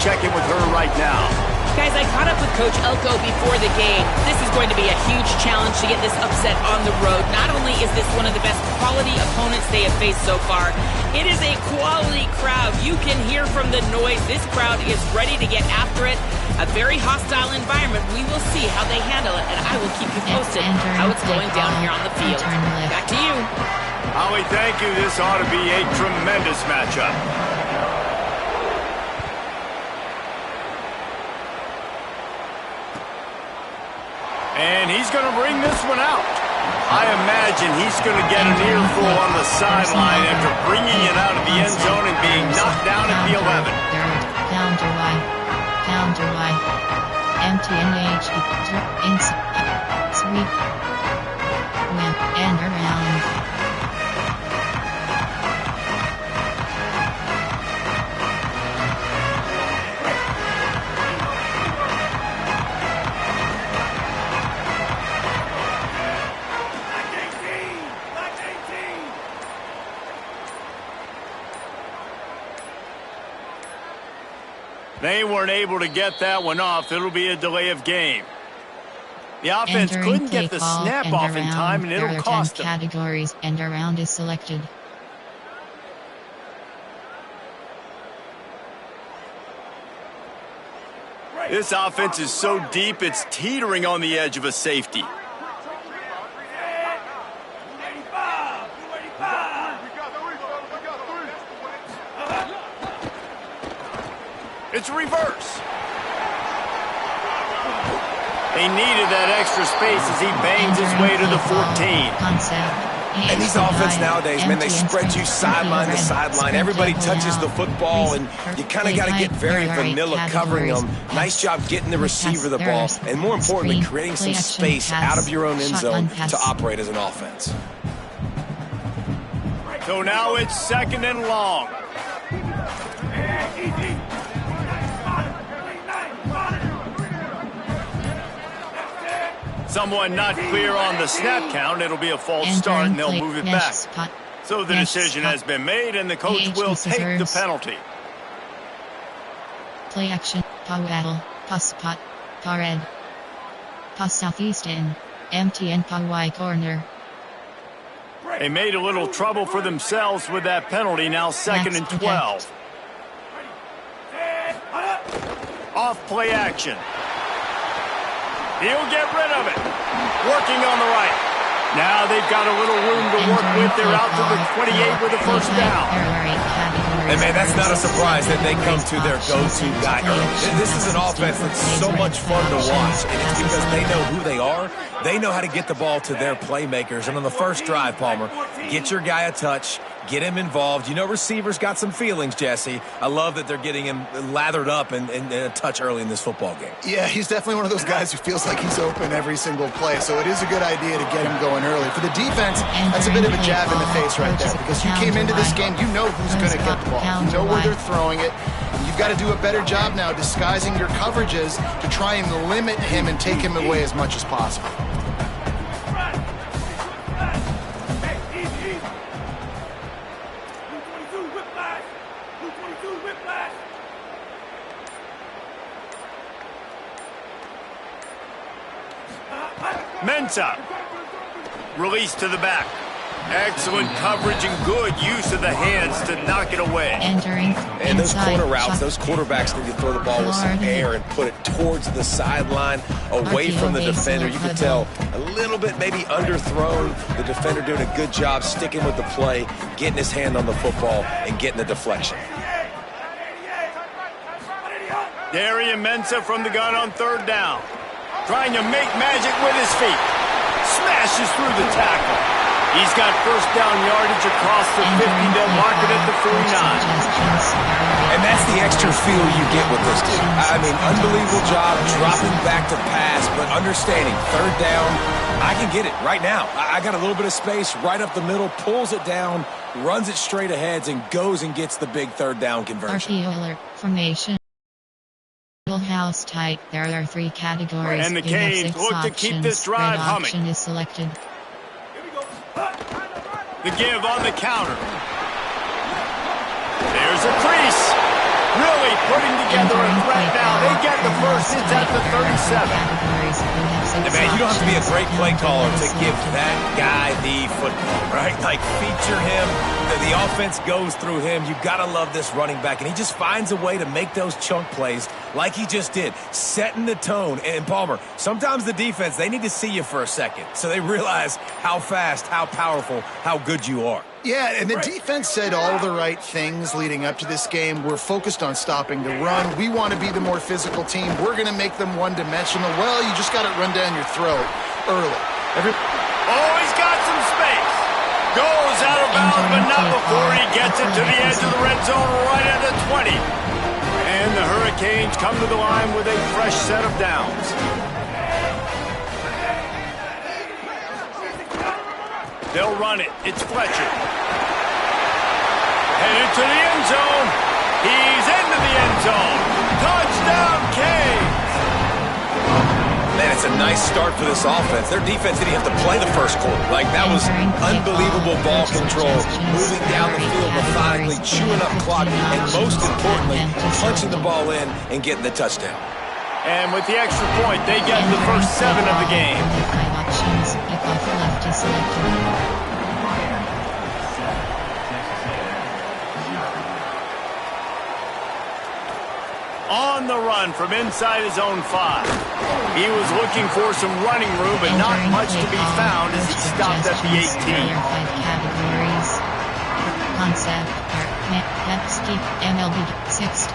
check in with her right now. Guys, I caught up with Coach Elko before the game. This is going to be a huge challenge to get this upset on the road. Not only is this one of the best quality opponents they have faced so far, it is a quality crowd. You can hear from the noise. This crowd is ready to get after it. A very hostile environment. We will see how they handle it, and I will keep you posted how it's going down here on the field. Back to you. Holly, thank you. This ought to be a tremendous matchup. And he's going to bring this one out. I imagine he's going to get an earful on the sideline after bringing it out of the end zone and being knocked down at the 11. Down to Y. Down to Y. MTNH. Sweep. Win. And around. They weren't able to get that one off. It'll be a delay of game. The offense couldn't get the snap off in time, and it'll cost them. Categories and around is selected. This offense is so deep, it's teetering on the edge of a safety. It's reverse. He needed that extra space as he bangs his way to the 14. And these offense nowadays, man, they spread you sideline to sideline. Everybody touches the football, and you kind of got to get very vanilla covering them. Nice job getting the receiver the ball, and more importantly, creating some space out of your own end zone to operate as an offense. So now it's 2nd and long. Someone not clear on the snap count. It'll be a false start, and they'll move it back. So the decision has been made, and the coach will take the penalty. Play action. Pawaddle. Pass pot. Pared. Pass southeastern. MTN Pawai corner. They made a little trouble for themselves with that penalty. Now 2nd and 12. Off play action. He'll get rid of it. Working on the right. Now they've got a little room to work with. They're out to the 28 with a first down. And, man, that's not a surprise that they come to their go-to guy early. This is an offense that's so much fun to watch, and it's because they know who they are. They know how to get the ball to their playmakers. And on the first drive, Palmer, get your guy a touch, get him involved. You know receivers got some feelings, Jesse. I love that they're getting him lathered up and a touch early in this football game. Yeah, he's definitely one of those guys who feels like he's open every single play, so it is a good idea to get him going early. For the defense, that's a bit of a jab in the face right there, because you came into this game, you know who's going to get the ball. You know where they're throwing it. You've got to do a better job now disguising your coverages to try and limit him and take him away as much as possible. Mensah. Release to the back. Excellent coverage and good use of the hands to knock it away. And those corner routes, those quarterbacks need to throw the ball with some air and put it towards the sideline, away from the defender. You can tell a little bit maybe underthrown. The defender doing a good job sticking with the play, getting his hand on the football, and getting the deflection. Darian Mensah from the gun on 3rd down. Trying to make magic with his feet. Smashes through the tackle. He's got first down yardage across the 50. They'll mark it at the 49. And that's the extra feel you get with this dude. I mean, unbelievable job dropping back to pass, but understanding 3rd down, I can get it right now. I got a little bit of space right up the middle, pulls it down, runs it straight ahead, and goes and gets the big 3rd down conversion. RPO alert. Formation. House type. There are 3 categories. And the Canes look to keep this drive humming. Option is selected. The give on the counter. There's a crease. Really putting together a threat now. They get the first. It's at the 37. And man, you don't have to be a great play caller to give that guy the football, right? Like, feature him. The offense goes through him. You've got to love this running back. And he just finds a way to make those chunk plays like he just did, setting the tone. And Palmer, sometimes the defense, they need to see you for a second so they realize how fast, how powerful, how good you are. Yeah, and the defense said all the right things leading up to this game. We're focused on stopping the run. We want to be the more physical team. We're going to make them one-dimensional. Well, you just got it run down your throat early. Oh, he's got some space. Goes out of bounds, but not before he gets it to the edge of the red zone right at the 20. And the Hurricanes come to the line with a fresh set of downs. They'll run it. It's Fletcher. Headed to the end zone. He's into the end zone. Touchdown, Canes. Man, it's a nice start for this offense. Their defense didn't have to play the first quarter. Like, that was unbelievable ball control, moving down the field methodically, chewing up clock, and most importantly, punching the ball in and getting the touchdown. And with the extra point, they get the first 7 of the game. On the run from inside his own 5. He was looking for some running room, but not much to be found as he stopped at the 18. Concept, Pepsi, MLB, 60,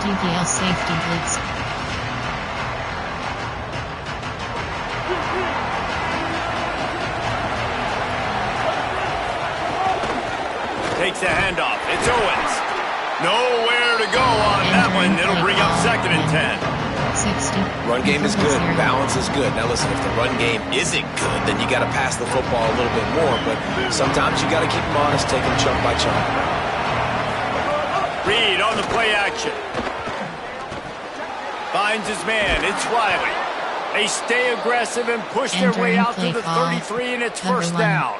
DPL safety blitz. Takes a handoff. It's Owens. Nowhere to go on that one. It'll bring up 2nd and 10. 60. Run game is good. Balance is good. Now listen, if the run game isn't good, then you got to pass the football a little bit more. But sometimes you got to keep them honest, take them chunk by chunk. Reed on the play action. Finds his man. It's Riley. They stay aggressive and push their way out to the 33, and it's first down.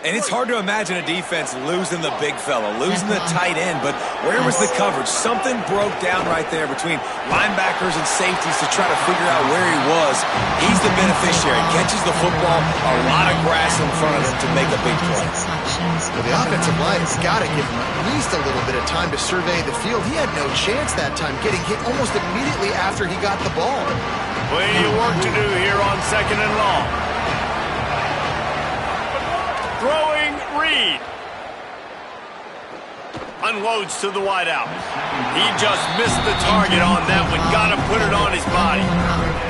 And it's hard to imagine a defense losing the big fella, losing the tight end, but where was the coverage? Something broke down right there between linebackers and safeties to try to figure out where he was. He's the beneficiary. Catches the football, a lot of grass in front of him to make a big play. Well, the offensive line has got to give him at least a little bit of time to survey the field. He had no chance that time, getting hit almost immediately after he got the ball. Plenty of work to do here on 2nd and long. Throwing Reed. Unloads to the wideout. He just missed the target on that one. Got to put it on his body.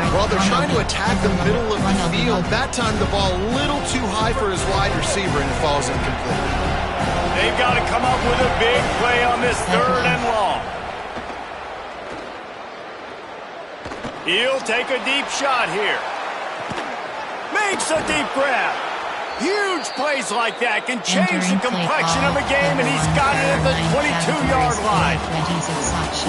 Well, they're trying to attack the middle of the field. That time the ball a little too high for his wide receiver, and it falls incomplete. They've got to come up with a big play on this 3rd and long. He'll take a deep shot here. Makes a deep grab. Huge plays like that can change the complexion of a game, and he's got it at the 22-yard line.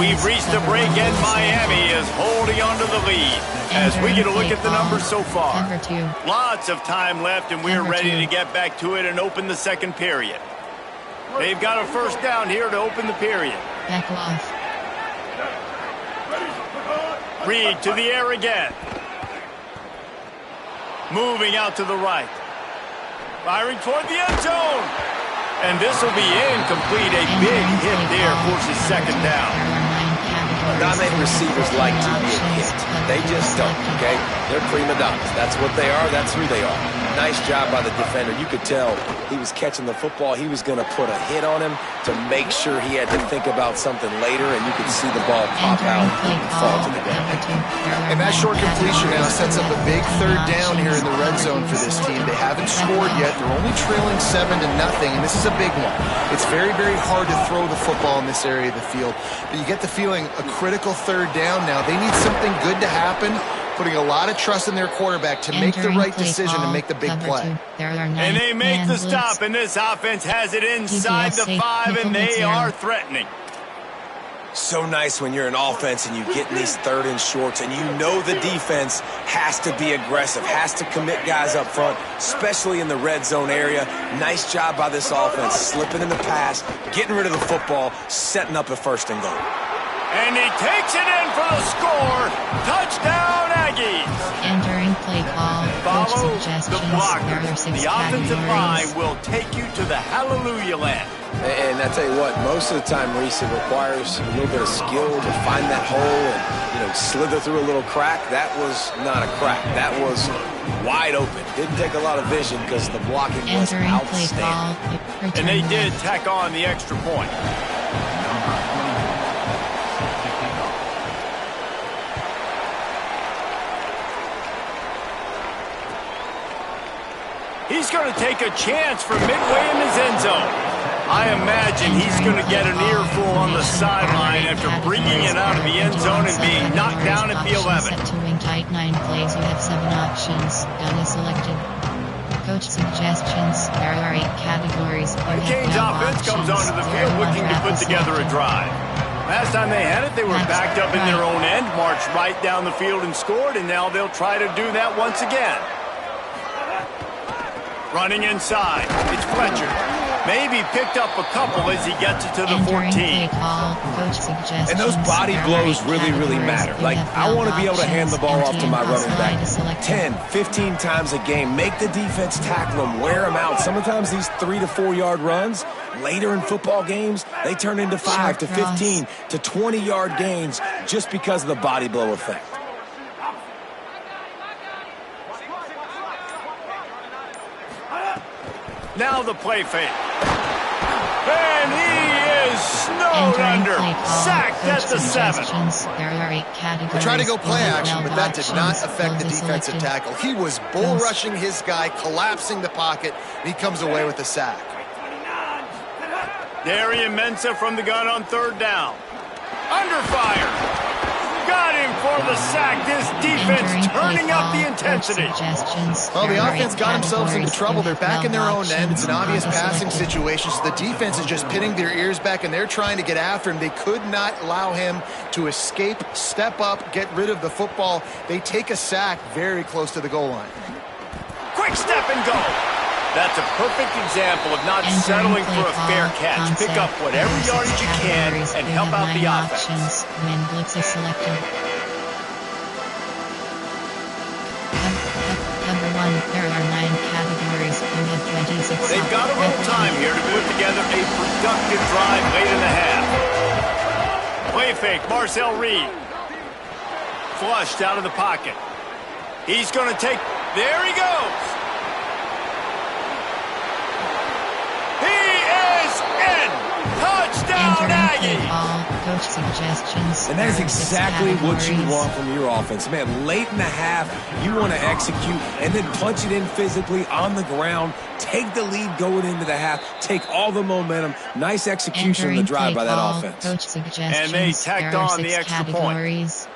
We've reached the break, and Miami is holding on to the lead as we get a look at the numbers so far. Lots of time left, and we're ready to get back to it and open the 2nd period. They've got a first down here to open the period. Back off. Reed to the air again. Moving out to the right. Firing toward the end zone. And this will be incomplete. A big hit there forces 2nd down. Not many receivers like to be hit. They just don't, okay? They're prima donnas. That's what they are. That's who they are. Nice job by the defender. You could tell he was catching the football. He was going to put a hit on him to make sure he had to think about something later, and you could see the ball pop out and fall to the ground. And that short completion now sets up a big 3rd down here in the red zone for this team. They haven't scored yet. They're only trailing 7-0, and this is a big one. It's very, very hard to throw the football in this area of the field, but you get the feeling a critical 3rd down now. They need something good to happen, putting a lot of trust in their quarterback to make the right decision and make the big play. And they make the stop, and this offense has it inside the 5, and they are threatening. so nice when you're an offense and you get in these third and shorts and you know the defense has to be aggressive, has to commit guys up front, especially in the red zone area. Nice job by this offense, slipping in the pass, getting rid of the football, setting up a 1st and goal. And he takes it in for the score. Touchdown, Aggies. Entering play call. Follow Coach suggestions. the blocker. There are 6 The offensive line categories. will take you to the hallelujah land. And I tell you what, most of the time, Reese, it requires a little bit of skill to find that hole and, slither through a little crack. That was not a crack. That was wide open. Didn't take a lot of vision because the blocking was Entering play call. outstanding. And they Return did left. tack on the extra point. He's going to take a chance from midway in his end zone. I imagine he's going to get an earful on the sideline after bringing it out of the end zone and being knocked down at the 11. Set to wing tight 9 plays. You have 7 options. Gun is selected. Coach suggestions. There are 8 categories. You The have Canes no offense comes options. onto the There field are 1 looking to put raffle together a selected. drive. Last time they had it, they were backed up in their own end, marched right down the field and scored, and now they'll try to do that once again. Running inside, it's Fletcher. Maybe picked up a couple as he gets it to the Entering 14. play call. Coach suggestions. And those body There are blows 8 really, really categories. matter. You Like, have I 12 want to be able to hand the ball off to my running back options. 10, 15 times a game. Make the defense tackle them, wear them out. Sometimes these 3 to 4 yard runs, later in football games, they turn into 5 to 15 to 20 yard gains just because of the body blow effect. Now the play fake. And he is snowed Entering under. play call. Sacked Coach at the 7. suggestions. There are 8 categories. They tried to go You play have action, 12 but that did not options. affect the Guns is defensive selected. tackle. He was bull rushing his guy, collapsing the pocket, and he comes away with the sack. Darian Mensah from the gun on 3rd down. Under fire. Got him for the sack. This defense Entering play turning up the call. intensity. Coach suggestions. Well, the There are offense 8 got themselves into categories. trouble. You They're have back in 12 their own end. It's an options. obvious Guns is passing selected. situation, so the defense is just pinning their ears back, and they're trying to get after him. They could not allow him to escape, step up, get rid of the football. They take a sack very close to the goal line. Quick step and go. That's a perfect example of not Entering settling play for a fair call. catch. Concept. Pick up whatever There are 6 yardage you can categories. and You help have out the 9 offense. options. When blitz is selected. Number 1, there are 9 categories. You have 26 They've got a little time here to put together a productive drive late in the half. Play fake, Marcel Reed. Flushed out of the pocket. He's going to take... There he goes. He is in. Touchdown, Entering play Aggie. call. Coach suggestions. And that is There are 6 exactly what you categories. want from your offense. Man, late in the half, you want to execute and then punch it in physically on the ground, take the lead going into the half, take all the momentum. Nice execution on the Entering drive play by that call. offense. Coach suggestions. And they tacked There are on the 6 extra point. categories.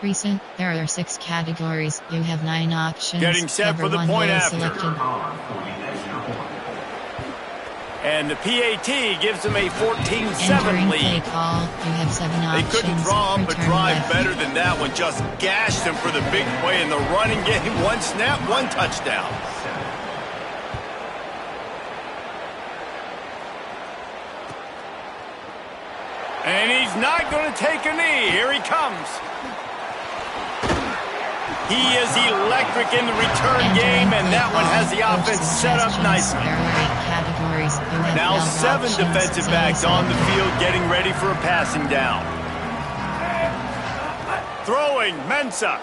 Recent, there are 6 categories. You have 9 options. Getting set Number for the 1 point is after. selected. And the PAT gives them a 14-7 Entering play lead. call. You have 7 They options. couldn't draw up a Return drive left. better than that one. Just gashed them for the big play in the running game. 1 snap, 1 touchdown. And he's not going to take a knee. Here he comes. He is electric in the return game, and that one has the offense set up nicely. There are 8 categories. You have Now 12 7 options. defensive backs on the field getting ready for a passing down. Throwing, Mensah.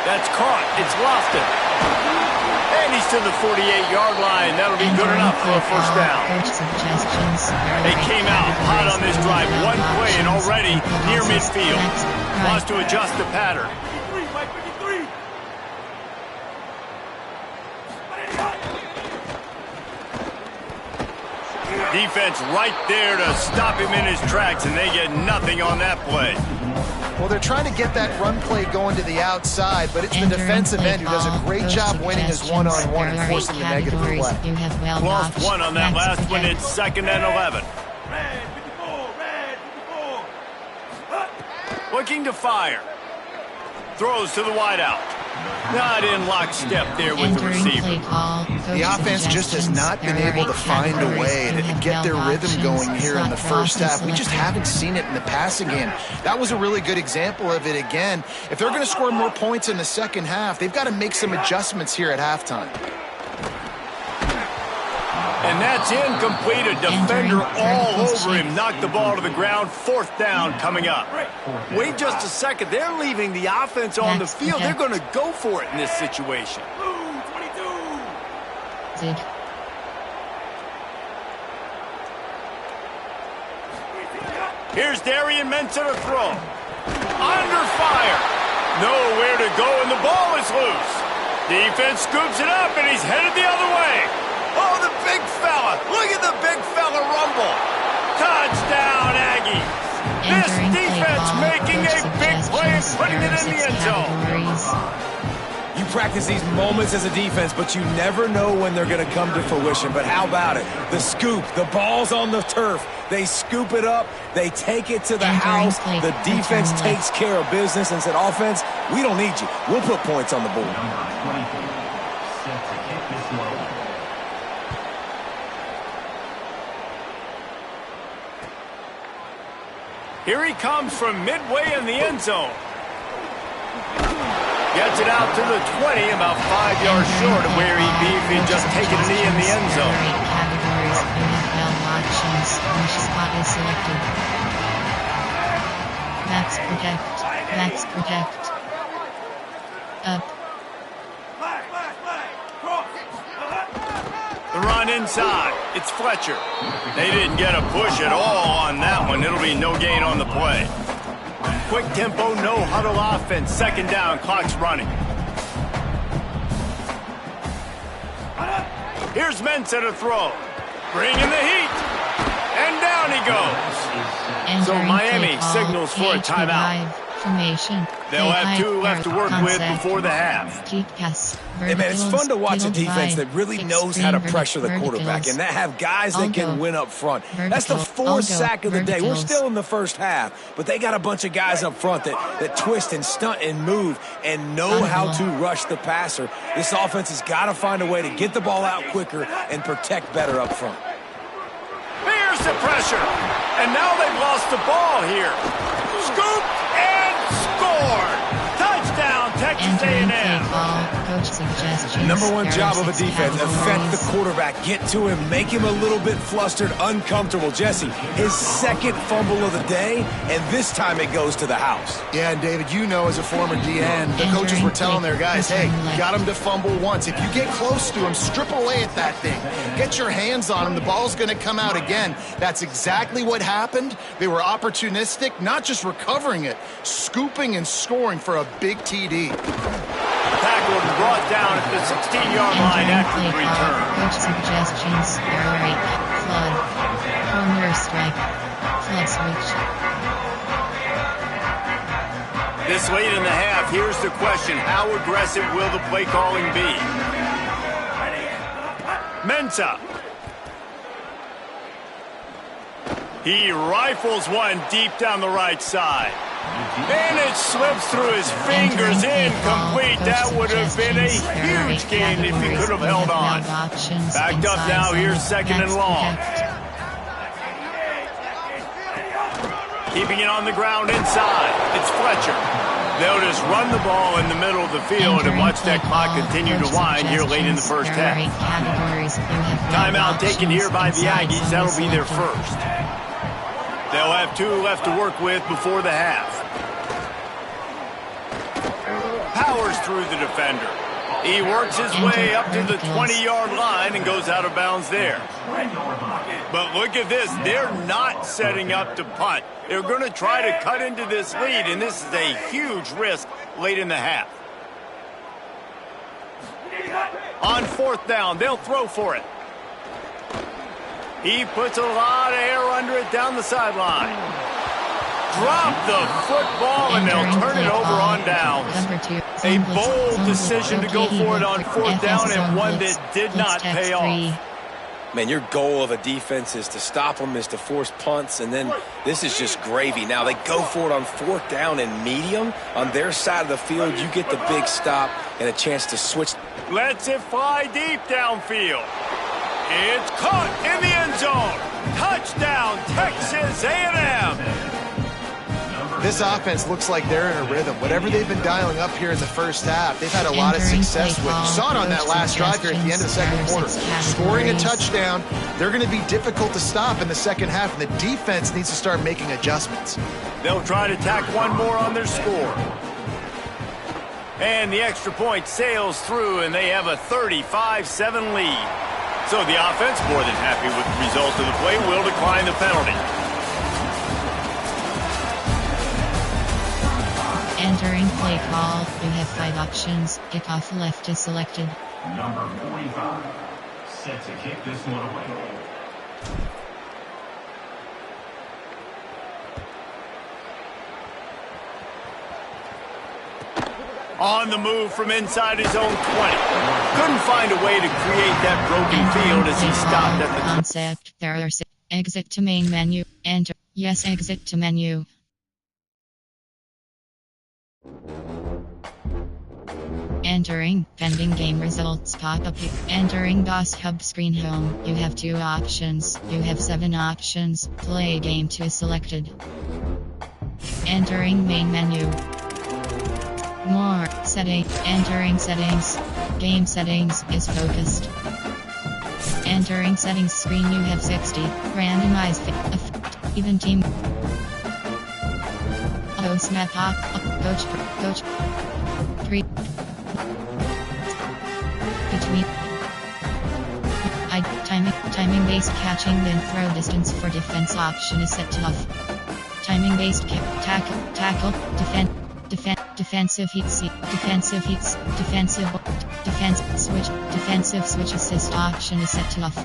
That's caught. It's lofted. And he's to the 48-yard line. That'll be good enough for a first down. Coach suggestions. They came out hot on this drive. 1 play and already near midfield. Wants to adjust the pattern. Defense right there to stop him in his tracks, and they get nothing on that play. Well, they're trying to get that run play going to the outside, but it's the defensive end who does a great job winning his one-on-one and forcing the negative play. Lost one on that last one. It's 2nd and 11. Looking to fire. Throws to the wideout. Not in lockstep there with the receiver. The offense just has not been able to find a way to get their rhythm going here in the first half. We just haven't seen it in the passing game. That was a really good example of it again. If they're going to score more points in the second half, they've got to make some adjustments here at halftime. And that's incomplete. A defender all over him. Knocked the ball to the ground. 4th down coming up. Wait just a second. They're leaving the offense on the field. They're going to go for it in this situation. Here's Darian Mensah to throw. Under fire. Nowhere to go, and the ball is loose. Defense scoops it up, and he's headed the other way. Oh, the big fella. Look at the big fella rumble. Touchdown, Aggies. This defense making a big play and putting it in the end zone. You practice these moments as a defense, but you never know when they're going to come to fruition. But how about it? The scoop, the ball's on the turf. They scoop it up. They take it to the house. The defense takes care of business and said, offense, we don't need you. We'll put points on the board. Here he comes from midway in the end zone. Gets it out to the 20, about 5 yards short of where he'd be if he'd just taken a knee in the end zone. Max protect. Max protect. Up. The run inside. It's Fletcher. They didn't get a push at all on that one. It'll be no gain on the play. Quick tempo, no huddle offense. 2nd down, clock's running. Here's Mensah to throw. Bringing the heat. And down he goes. So Miami signals for a timeout. They'll have 2 left to work with before the half. Hey man, it's fun to watch a defense that really knows how to pressure the quarterback and that have guys that can win up front. That's the 4th sack of the day. We're still in the first half, but they got a bunch of guys up front that twist and stunt and move and know how to rush the passer. This offense has got to find a way to get the ball out quicker and protect better up front. Here's the pressure. And now they've lost the ball here. Scoop and scored. Touchdown, Texas A&M. Number 1 job of a defense, affect the quarterback. Get to him, make him a little bit flustered, uncomfortable. Jesse, his 2nd fumble of the day, and this time it goes to the house. Yeah, and David, you know as a former DN, the coaches were telling their guys, hey, you got him to fumble once. If you get close to him, strip away at that thing. Get your hands on him. The ball's going to come out again. That's exactly what happened. They were opportunistic, not just recovering it, scooping and scoring for a big TD. Tackled and brought down at the 16-yard line after the return. Coach suggestions. Break. Flood. Corner strike. Flood switch. This late in the half, here's the question. How aggressive will the play calling be? Mensah. He rifles one deep down the right side. And it slips through his fingers, incomplete. That would have been a huge gain if he could have held on. Backed up now, here's 2nd and long. Keeping it on the ground inside. It's Fletcher. They'll just run the ball in the middle of the field and watch that clock continue to wind here late in the first half. Timeout taken here by the Aggies. That'll be their first. They'll have 2 left to work with before the half. Powers through the defender. He works his way up to the 20-yard line and goes out of bounds there. But look at this. They're not setting up to punt. They're going to try to cut into this lead, and this is a huge risk late in the half. On 4th down, they'll throw for it. He puts a lot of air under it down the sideline. Drop the football, and they'll turn it over on downs. A bold decision to go for it on fourth down, and one that did not pay off. Man, your goal of a defense is to stop them, is to force punts, and then this is just gravy. Now they go for it on fourth down and medium. On their side of the field, you get the big stop and a chance to switch. Lets it fly deep downfield. It's caught in the end zone. Touchdown, Texas A&M. This offense looks like they're in a rhythm. Whatever they've been dialing up here in the first half, they've had a lot of success with. You saw it on that last drive here at the end of the second quarter. Scoring a touchdown, they're going to be difficult to stop in the second half, and the defense needs to start making adjustments. They'll try to tack one more on their score. And the extra point sails through, and they have a 35-7 lead. So the offense, more than happy with the result of the play, will decline the penalty. Entering play call, you have 5 options. Kickoff left is selected. Number 45, set to kick this one away. On the move from inside his own 20. Couldn't find a way to create that broken field as he stopped at the concept. There are 6. Exit to main menu. Enter. Yes, exit to menu. Entering pending game results pop-up. Entering DOS Hub screen home. You have 2 options. You have 7 options. Play game 2 is selected. Entering main menu. More setting. Entering settings. Game settings is focused. Entering settings screen. You have 60. Randomize effect. Even team. Auto snap up. Coach. 3. Between. Timing based catching then throw distance for defense option is set to off. Timing based tackle defensive heats defensive switch assist option is set to off.